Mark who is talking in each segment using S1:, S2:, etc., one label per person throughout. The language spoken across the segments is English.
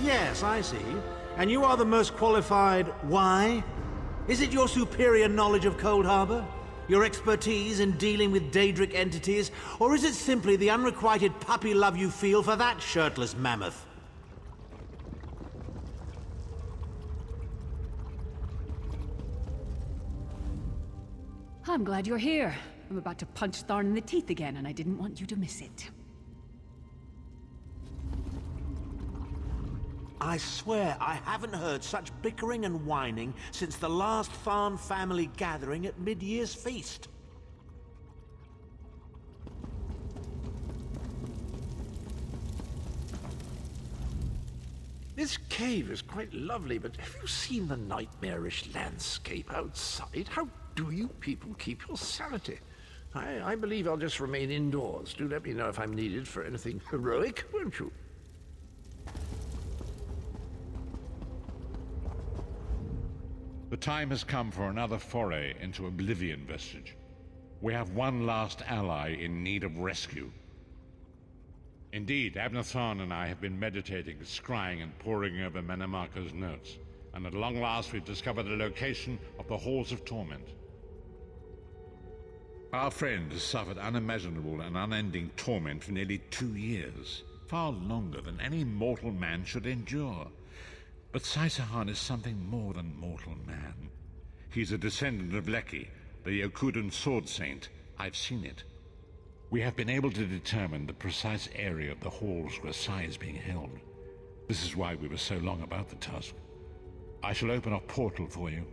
S1: yes, I see. And you are the most qualified. Why? Is it your superior knowledge of Cold Harbor? Your expertise in dealing with Daedric entities? Or is it simply the unrequited puppy love you feel for that shirtless mammoth?
S2: I'm glad you're here. I'm about to punch Tharn in the teeth again, and I didn't want you to miss it.
S1: I swear I haven't heard such bickering and whining since the last Tharn family gathering at Mid-Year's Feast.
S3: This cave is quite lovely, but have you seen the nightmarish landscape outside? How do you people keep your sanity? I believe I'll just remain indoors. Do let me know if I'm needed for anything heroic, won't you?
S4: The time has come for another foray into Oblivion Vestige. We have one last ally in need of rescue. Indeed, Abnur Tharn and I have been meditating, scrying, and poring over Mannimarco's notes, and at long last we've discovered the location of the Halls of Torment. Our friend has suffered unimaginable and unending torment for nearly 2 years, far longer than any mortal man should endure. But Sai-Sahan is something more than mortal man. He's a descendant of Leki, the Yokudan Sword Saint. I've seen it. We have been able to determine the precise area of the halls where Sai is being held. This is why we were so long about the task. I shall open a portal for you.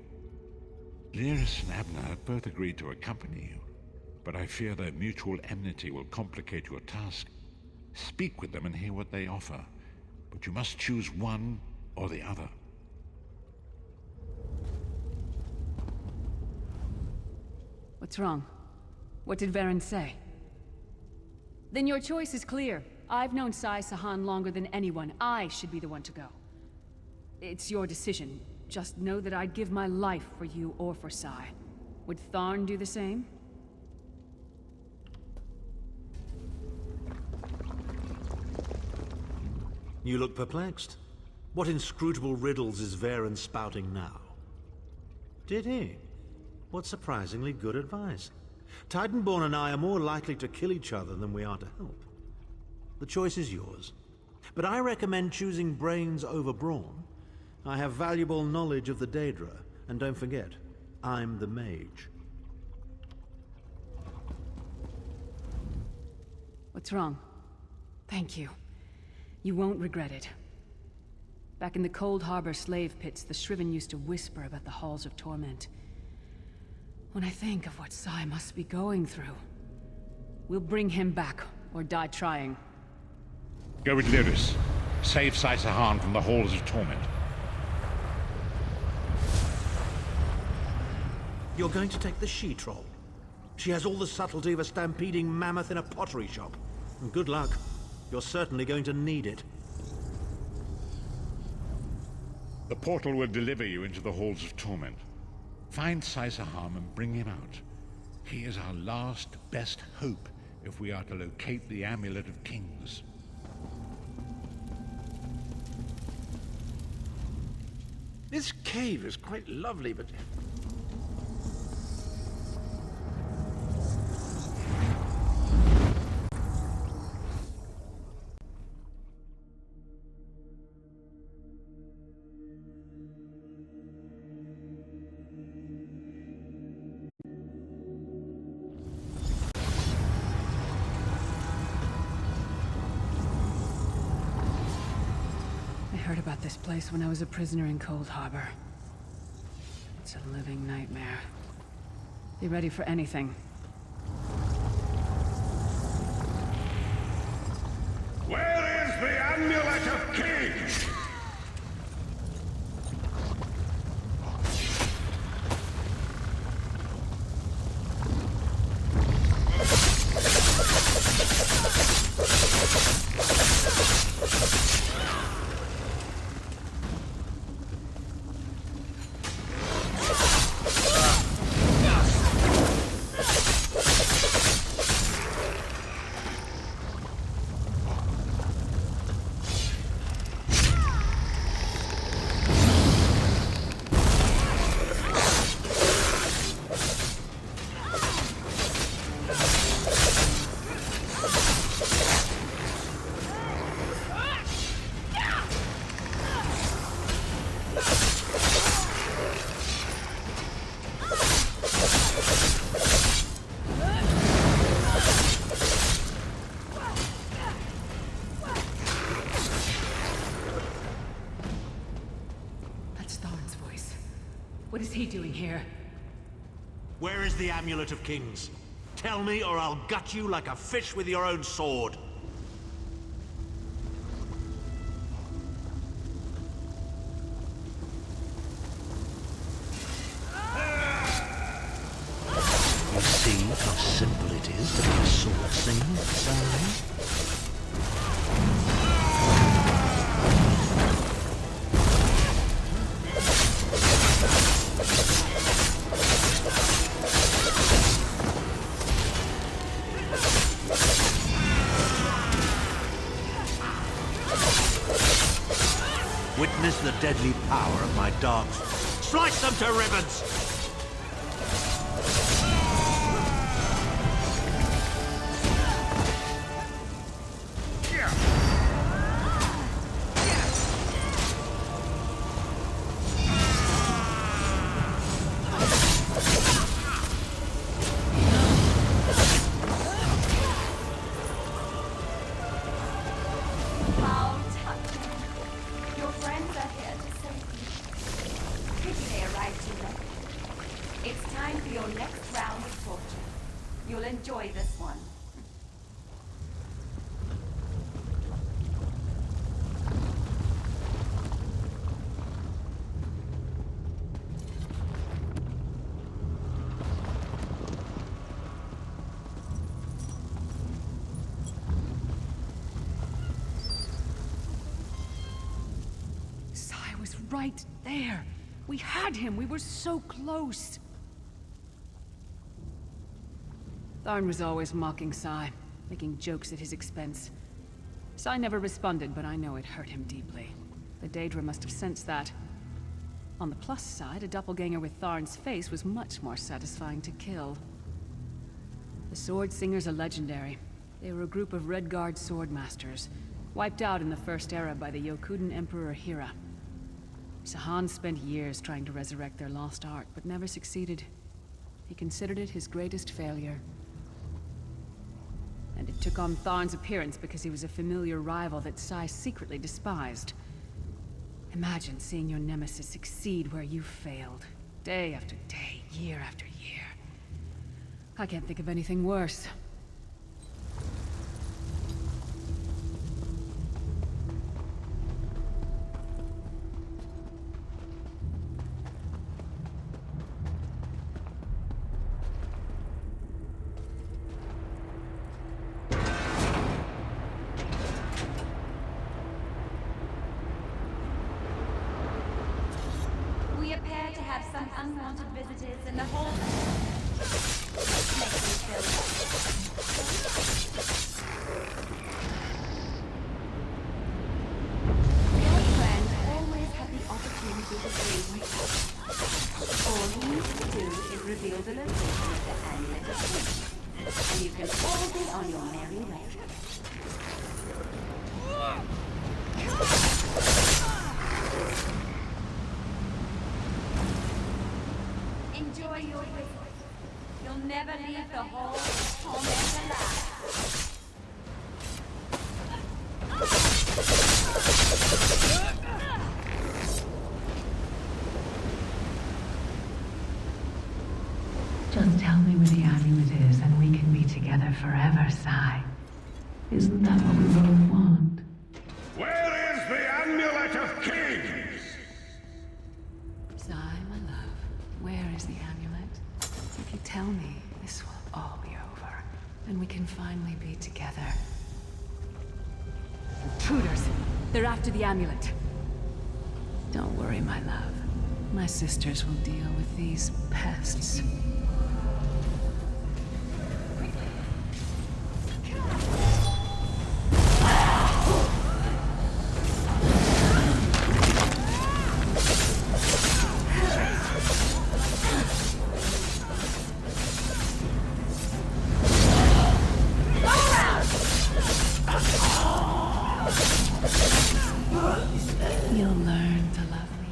S4: Lyris and Abnur have both agreed to accompany you, but I fear their mutual enmity will complicate your task. Speak with them and hear what they offer, but you must choose one or the other.
S2: What's wrong? What did Varen say? Then your choice is clear. I've known Sai-Sahan longer than anyone. I should be the one to go. It's your decision. Just know that I'd give my life for you or for Sai. Would Tharn do the same?
S1: You look perplexed. What inscrutable riddles is Varen spouting now? Did he? What surprisingly good advice. Titanborn and I are more likely to kill each other than we are to help. The choice is yours. But I recommend choosing brains over brawn. I have valuable knowledge of the Daedra, and don't forget, I'm the mage.
S2: What's wrong? Thank you. You won't regret it. Back in the Cold Harbor slave pits, the Shriven used to whisper about the Halls of Torment. When I think of what Sai must be going through, we'll bring him back, or die trying.
S4: Go with Lyris. Save Sai-Sahan from the Halls of Torment.
S1: You're going to take the she-troll. She has all the subtlety of a stampeding mammoth in a pottery shop. And good luck. You're certainly going to need it.
S4: The portal will deliver you into the Halls of Torment. Find Sai-Sahan and bring him out. He is our last, best hope if we are to locate the Amulet of Kings.
S3: This cave is quite lovely, but...
S2: I heard about this place when I was a prisoner in Cold Harbor. It's a living nightmare. Be ready for anything.
S5: Where is the Amulet of Kings?
S2: he doing here?
S1: Where is the Amulet of Kings? Tell me, or I'll gut you like a fish with your own sword. You see how simple it is to be a sword singer, Saruman? Witness the deadly power of my dogs. Slice them to ribbons!
S6: How touching. Your friends are here to save you. Pity they arrived too late. It's time for your next round of torture. You'll enjoy this one.
S2: Sai was right there. We had him. We were so close. Tharn was always mocking Sai, making jokes at his expense. Sai never responded, but I know it hurt him deeply. The Daedra must have sensed that. On the plus side, a doppelganger with Tharn's face was much more satisfying to kill. The Sword Singers are legendary. They were a group of Redguard swordmasters, wiped out in the First Era by the Yokudan Emperor Hira. Sahan spent years trying to resurrect their lost art, but never succeeded. He considered it his greatest failure. And it took on Tharn's appearance because he was a familiar rival that Sai secretly despised. Imagine seeing your nemesis succeed where you failed. Day after day, year after year. I can't think of anything worse.
S6: We appear to have some unwanted visitors in the hall. Make them feel Your friend always had the opportunity to stay with us. All you need to do is reveal the location of the amulet of Kings, and you can all be on your merry way. Enjoy your visit. You'll never leave the hall of torment alive.
S7: Just tell me where the amulet is and we can be together forever, Sai. Isn't that what we both want?
S5: Where is the Amulet of Kings?
S2: Sai, my love, where is the amulet? If you tell me, this will all be over, and we can finally be together. Intruders! They're after the amulet. Don't worry, my love. My sisters will deal with these pests. You'll learn to love me.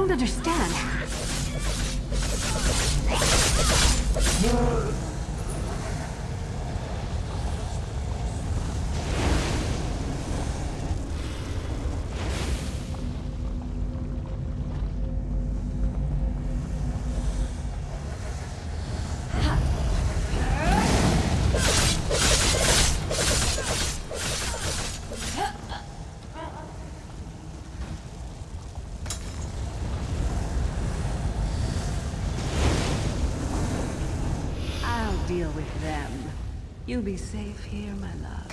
S2: don't understand. Deal with them. You'll be safe here, my love.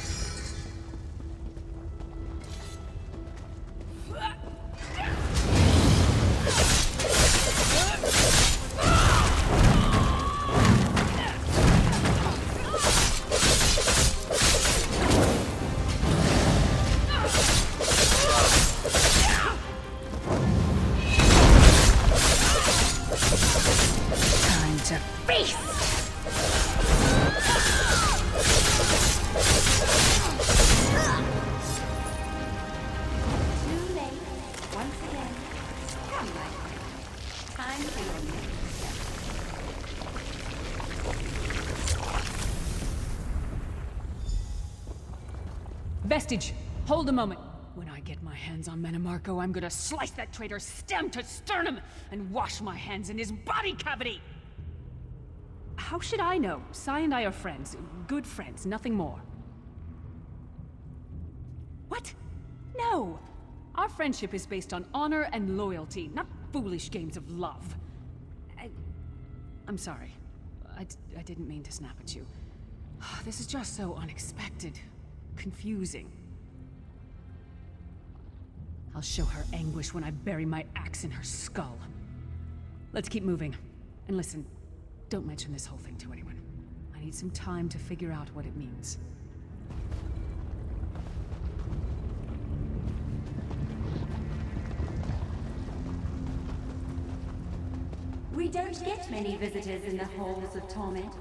S2: Time to feast! Vestige, hold a moment. When I get my hands on Menomarco, I'm gonna slice that traitor stem to sternum and wash my hands in his body cavity! How should I know? Sai and I are friends. Good friends, nothing more. What? No! Our friendship is based on honor and loyalty, not foolish games of love. I'm sorry. I didn't mean to snap at you. This is just so unexpected. Confusing. I'll show her anguish when I bury my axe in her skull. Let's keep moving. And listen, don't mention this whole thing to anyone. I need some time to figure out what it means.
S6: We don't get many visitors in the halls of torment,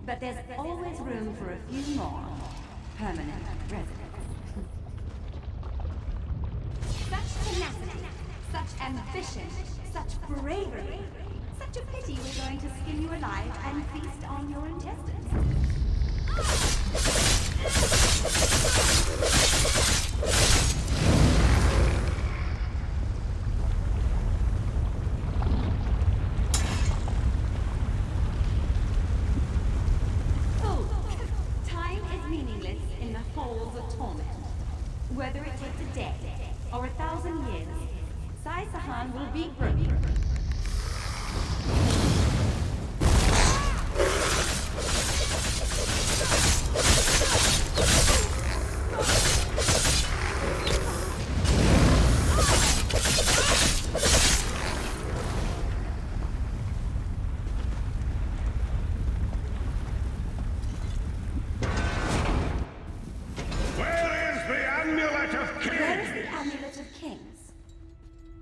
S6: but there's always room for a few more permanent residents. Such tenacity, such ambition, such bravery. Such a pity we're going to skin you alive and feast on your intestines. Time is meaningless in the halls of torment. Whether it takes a day or 1,000 years, Sai Sahan will be broken.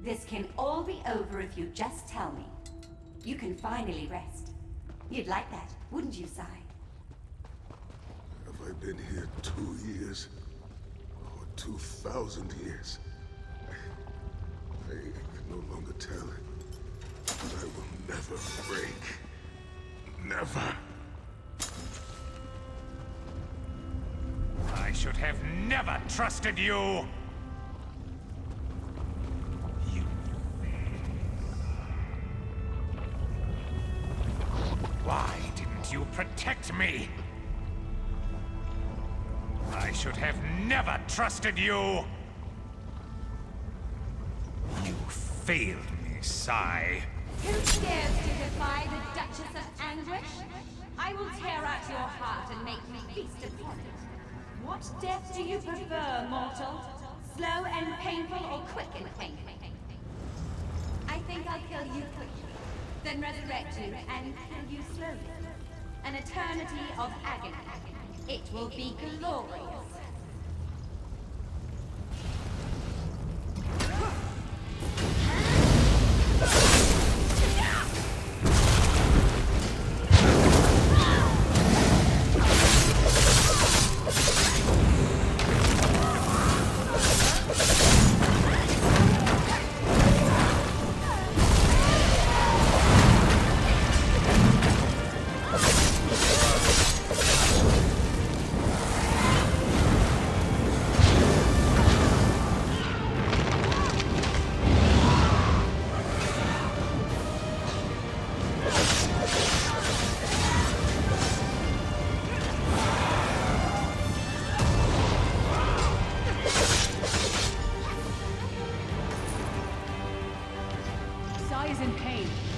S6: This can all be over if you just tell me. You can finally rest. You'd like that, wouldn't you, Sai?
S5: Have I been here 2 years? Or 2,000 years? I can no longer tell. But I will never break. Never.
S8: I should have never trusted you! Why didn't you protect me? I should have never trusted you! You failed me, Sai.
S6: Who dares to defy the Duchess of Anguish? I will tear out your heart and make me feast upon it. What death do you prefer, mortal? Slow and painful or quick and painful? I think I'll kill you quickly, then resurrect you and kill you slowly. An eternity of agony. It will be glorious.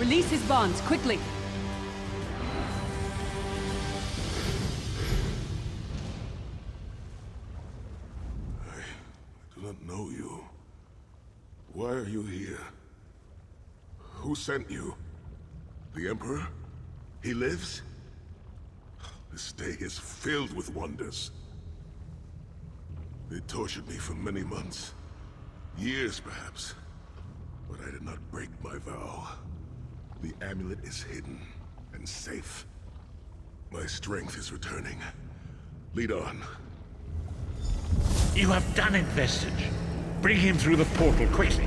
S2: Release his bonds, quickly!
S5: I do not know you. Why are you here? Who sent you? The Emperor? He lives? This day is filled with wonders. They tortured me for many months. Years, perhaps. But I did not break my vow. The amulet is hidden and safe. My strength is returning. Lead on.
S4: You have done it, Vestige. Bring him through the portal quickly.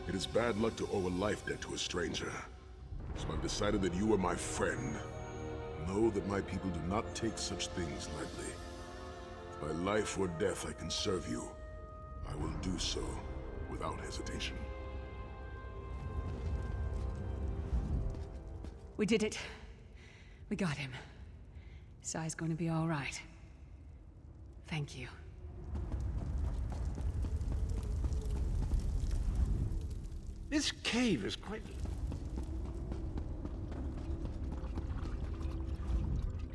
S5: It is bad luck to owe a life debt to a stranger. So I've decided that you are my friend. Know that my people do not take such things lightly. If by life or death I can serve you, I will do so without hesitation.
S2: We did it. We got him. Sai's going to be all right. Thank you.
S3: This cave is quite...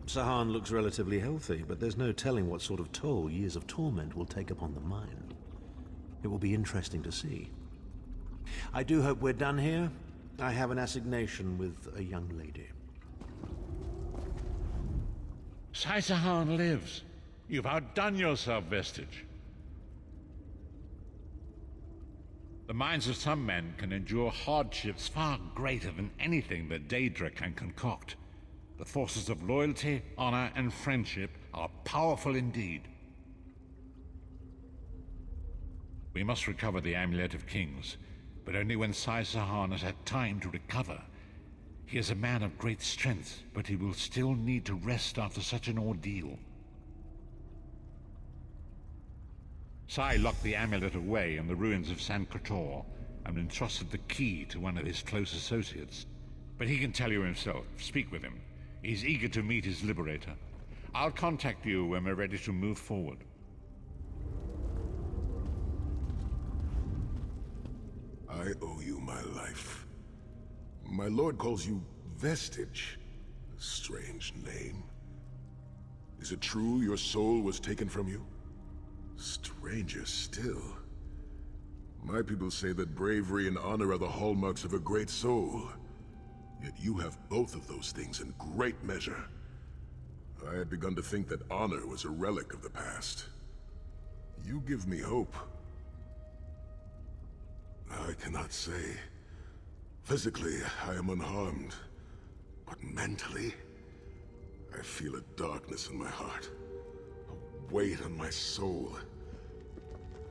S1: Sahan looks relatively healthy, but there's no telling what sort of toll years of torment will take upon the mind. It will be interesting to see. I do hope we're done here. I have an assignation with a young lady.
S4: Sahan lives. You've outdone yourself, Vestige. The minds of some men can endure hardships far greater than anything that Daedra can concoct. The forces of loyalty, honor, and friendship are powerful indeed. We must recover the Amulet of Kings, but only when Sahan has had time to recover. He is a man of great strength, but he will still need to rest after such an ordeal. Sai locked the amulet away in the ruins of San Kotor and entrusted the key to one of his close associates. But he can tell you himself. Speak with him. He's eager to meet his liberator. I'll contact you when we're ready to move forward.
S5: I owe you my life. My lord calls you Vestige. A strange name. Is it true your soul was taken from you? Stranger still. My people say that bravery and honor are the hallmarks of a great soul. Yet you have both of those things in great measure. I had begun to think that honor was a relic of the past. You give me hope. I cannot say. Physically, I am unharmed. But mentally, I feel a darkness in my heart. A weight on my soul.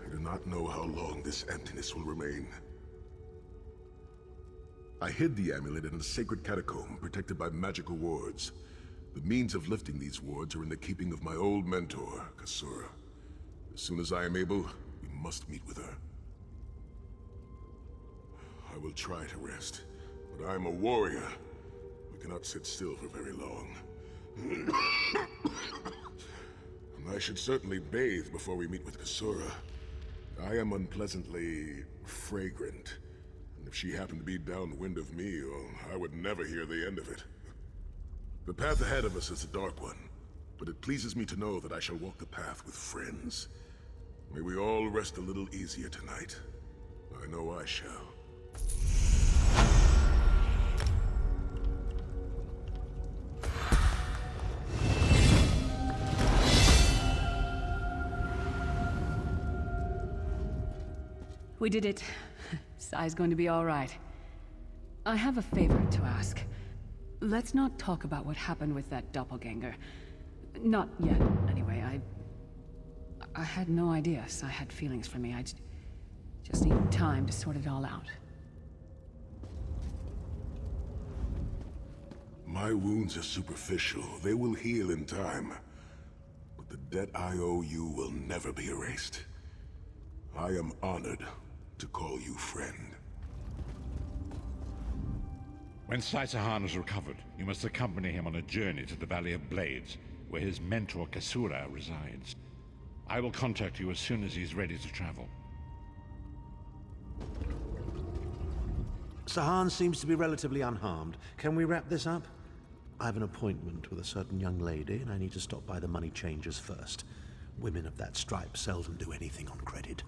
S5: I do not know how long this emptiness will remain. I hid the amulet in a sacred catacomb protected by magical wards. The means of lifting these wards are in the keeping of my old mentor, Kasura. As soon as I am able, we must meet with her. I will try to rest, but I am a warrior. We cannot sit still for very long. I should certainly bathe before we meet with Kasura. I am unpleasantly fragrant. And if she happened to be downwind of me, well, I would never hear the end of it. The path ahead of us is a dark one, but it pleases me to know that I shall walk the path with friends. May we all rest a little easier tonight. I know I shall.
S2: We did it. Sai's going to be all right. I have a favor to ask. Let's not talk about what happened with that doppelganger. Not yet, anyway. I had no idea Sai had feelings for me. I just need time to sort it all out.
S5: My wounds are superficial. They will heal in time. But the debt I owe you will never be erased. I am honored to call you friend.
S4: When Saisahan is recovered, you must accompany him on a journey to the Valley of Blades, where his mentor Kasura resides. I will contact you as soon as he's ready to travel.
S1: Sahan seems to be relatively unharmed. Can we wrap this up? I have an appointment with a certain young lady, and I need to stop by the money changers first. Women of that stripe seldom do anything on credit.